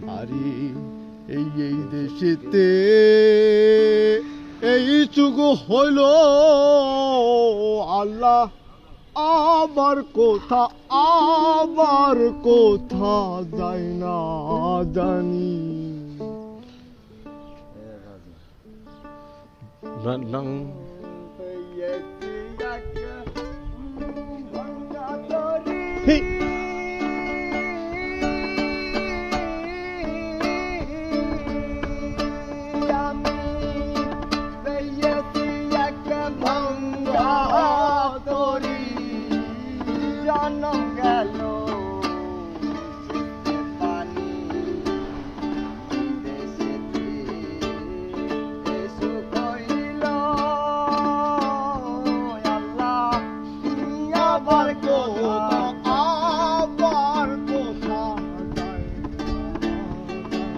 আরে এই দেশেতে এই যুগ হইল আল্লাহ আবার কোথা যায় না জানি হে